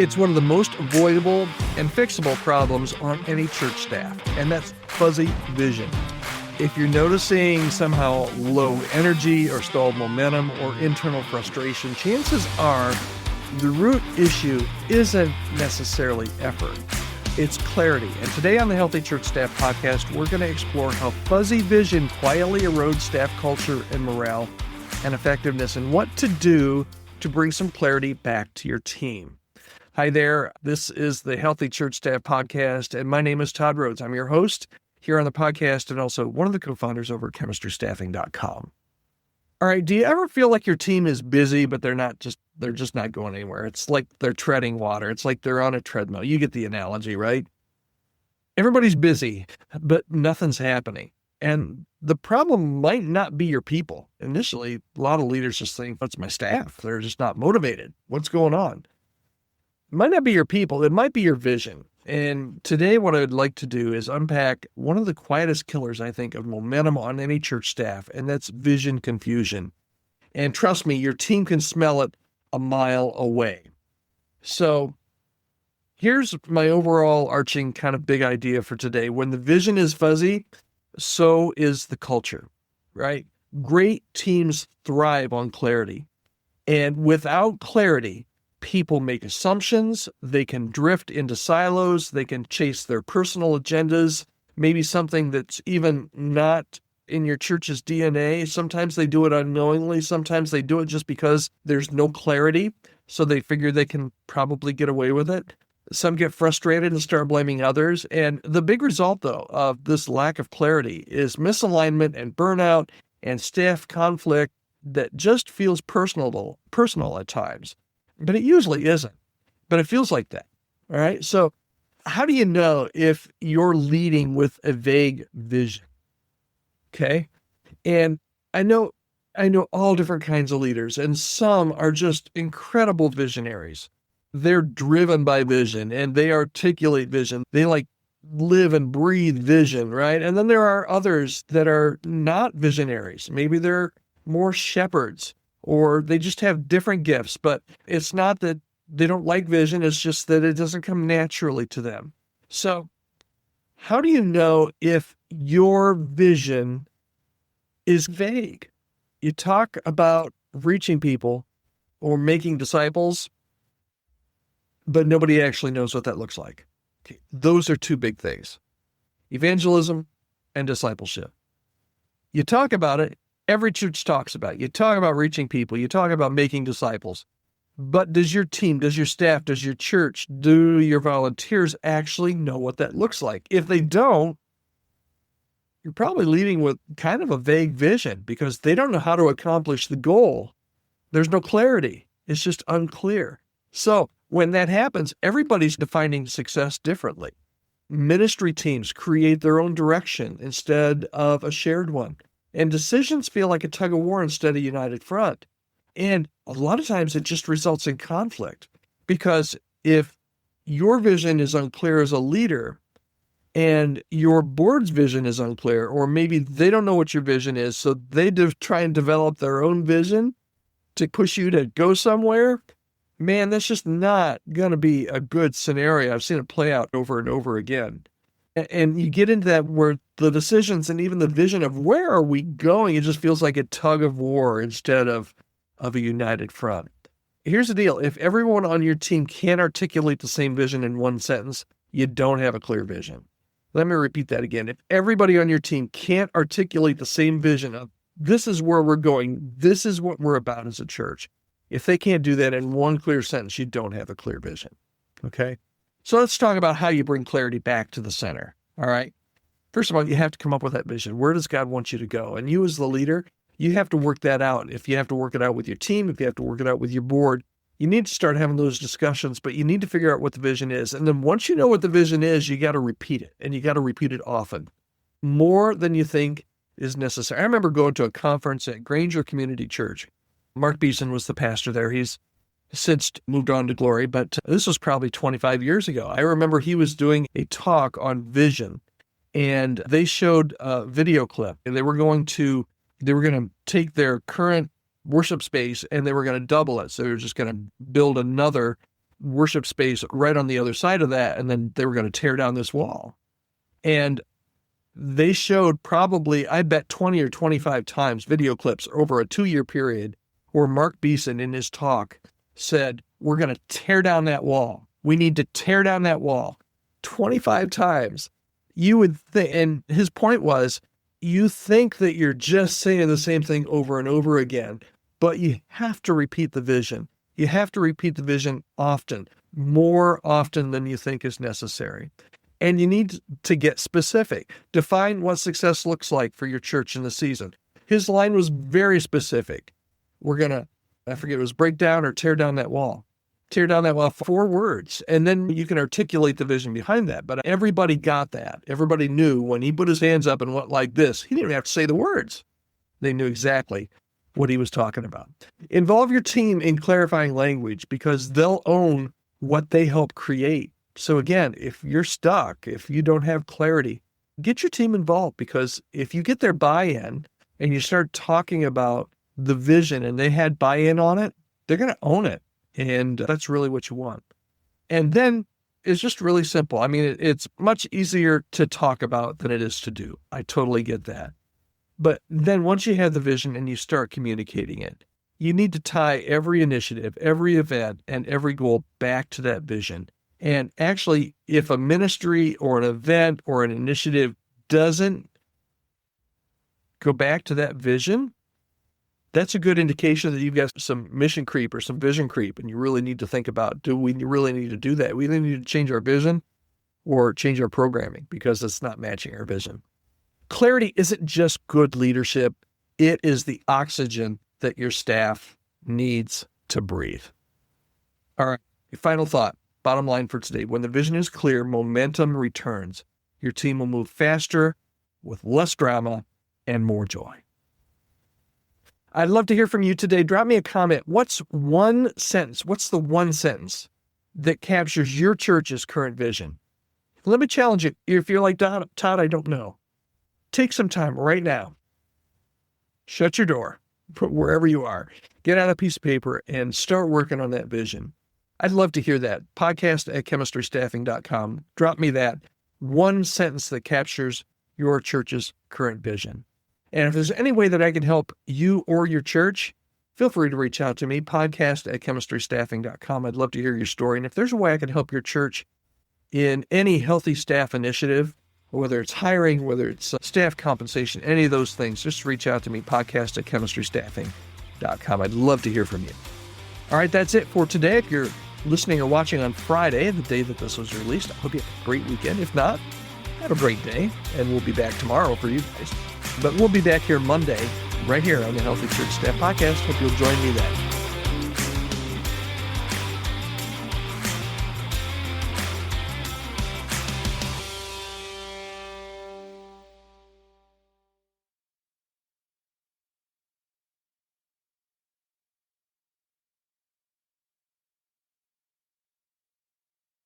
It's one of the most avoidable and fixable problems on any church staff, and that's fuzzy vision. If you're noticing somehow low energy or stalled momentum or internal frustration, chances are the root issue isn't necessarily effort. It's clarity. And today on the Healthy Church Staff Podcast, we're going to explore how fuzzy vision quietly erodes staff culture and morale and effectiveness, and what to do to bring some clarity back to your team. Hi there. This is the Healthy Church Staff Podcast, and my name is Todd Rhoades. I'm your host here on the podcast and also one of the co-founders over at chemistrystaffing.com. All right. Do you ever feel like your team is busy, but they're just not going anywhere? It's like they're treading water. It's like they're on a treadmill. You get the analogy, right? Everybody's busy, but nothing's happening. And the problem might not be your people. Initially, a lot of leaders just think, it's my staff. They're just not motivated. What's going on? It might not be your people. It might be your vision. And today what I'd like to do is unpack one of the quietest killers, I think, of momentum on any church staff, and that's vision confusion. And trust me, your team can smell it a mile away. So here's my overall arching kind of big idea for today. When the vision is fuzzy, so is the culture, right? Great teams thrive on clarity. And without clarity, people make assumptions, they can drift into silos, they can chase their personal agendas, maybe something that's even not in your church's DNA. Sometimes they do it unknowingly, sometimes they do it just because there's no clarity, so they figure they can probably get away with it. Some get frustrated and start blaming others, and the big result, though, of this lack of clarity is misalignment and burnout and staff conflict that just feels personal at times. But it usually isn't. But it feels like that. All right. So how do you know if you're leading with a vague vision? Okay. And I know all different kinds of leaders, and some are just incredible visionaries. They're driven by vision and they articulate vision. They live and breathe vision, right? And then there are others that are not visionaries. Maybe they're more shepherds, or they just have different gifts, but it's not that they don't like vision, it's just that it doesn't come naturally to them. So how do you know if your vision is vague? You talk about reaching people or making disciples, but nobody actually knows what that looks like. Okay. Those are two big things: evangelism and discipleship. You talk about it. Every church talks about it. You talk about reaching people. You talk about making disciples. But does your team, does your staff, does your church, do your volunteers actually know what that looks like? If they don't, you're probably leading with kind of a vague vision because they don't know how to accomplish the goal. There's no clarity. It's just unclear. So when that happens, everybody's defining success differently. Ministry teams create their own direction instead of a shared one. And decisions feel like a tug of war instead of united front. And a lot of times it just results in conflict, because if your vision is unclear as a leader and your board's vision is unclear, or maybe they don't know what your vision is, so they try and develop their own vision to push you to go somewhere, man, that's just not going to be a good scenario. I've seen it play out over and over again. And you get into that where the decisions and even the vision of where are we going, it just feels like a tug of war instead of a united front. Here's the deal. If everyone on your team can't articulate the same vision in one sentence, you don't have a clear vision. Let me repeat that again. If everybody on your team can't articulate the same vision of this is where we're going, this is what we're about as a church, if they can't do that in one clear sentence, you don't have a clear vision. Okay? So let's talk about how you bring clarity back to the center. All right. First of all, you have to come up with that vision. Where does God want you to go? And you as the leader, you have to work that out. If you have to work it out with your team, if you have to work it out with your board, you need to start having those discussions, but you need to figure out what the vision is. And then once you know what the vision is, you got to repeat it, and you got to repeat it often, more than you think is necessary. I remember going to a conference at Granger Community Church. Mark Beeson was the pastor there. He's since moved on to glory, but this was probably 25 years ago. I remember he was doing a talk on vision, and they showed a video clip, and they were going to take their current worship space and they were going to double it. So they were just going to build another worship space right on the other side of that, and then they were going to tear down this wall. And they showed probably, I bet 20 or 25 times video clips over a 2-year period where Mark Beeson in his talk said, we're going to tear down that wall. We need to tear down that wall 25 times. You would think, and his point was, you think that you're just saying the same thing over and over again, but you have to repeat the vision. You have to repeat the vision often, more often than you think is necessary. And you need to get specific. Define what success looks like for your church in the season. His line was very specific. We're going to, I forget, it was break down or tear down that wall. Tear down that wall, 4 words. And then you can articulate the vision behind that. But everybody got that. Everybody knew when he put his hands up and went like this, he didn't even have to say the words. They knew exactly what he was talking about. Involve your team in clarifying language because they'll own what they help create. So again, if you're stuck, if you don't have clarity, get your team involved, because if you get their buy-in and you start talking about the vision and they had buy-in on it, they're going to own it. And that's really what you want. And then it's just really simple. I mean, it's much easier to talk about than it is to do. I totally get that. But then once you have the vision and you start communicating it, you need to tie every initiative, every event, and every goal back to that vision. And actually, if a ministry or an event or an initiative doesn't go back to that vision, that's a good indication that you've got some mission creep or some vision creep, and you really need to think about, do we really need to do that? We either need to change our vision or change our programming because it's not matching our vision. Clarity isn't just good leadership. It is the oxygen that your staff needs to breathe. All right, your final thought. Bottom line for today, when the vision is clear, momentum returns. Your team will move faster with less drama and more joy. I'd love to hear from you today. Drop me a comment. What's the one sentence that captures your church's current vision? Let me challenge you. If you're like, Todd, I don't know. Take some time right now. Shut your door wherever you are. Get out a piece of paper and start working on that vision. I'd love to hear that. Podcast@chemistrystaffing.com. Drop me that one sentence that captures your church's current vision. And if there's any way that I can help you or your church, feel free to reach out to me, podcast@chemistrystaffing.com. I'd love to hear your story. And if there's a way I can help your church in any healthy staff initiative, whether it's hiring, whether it's staff compensation, any of those things, just reach out to me, podcast@chemistrystaffing.com. I'd love to hear from you. All right, that's it for today. If you're listening or watching on Friday, the day that this was released, I hope you have a great weekend. If not, have a great day, and we'll be back tomorrow for you guys. But we'll be back here Monday, right here on the Healthy Church Staff Podcast. Hope you'll join me then.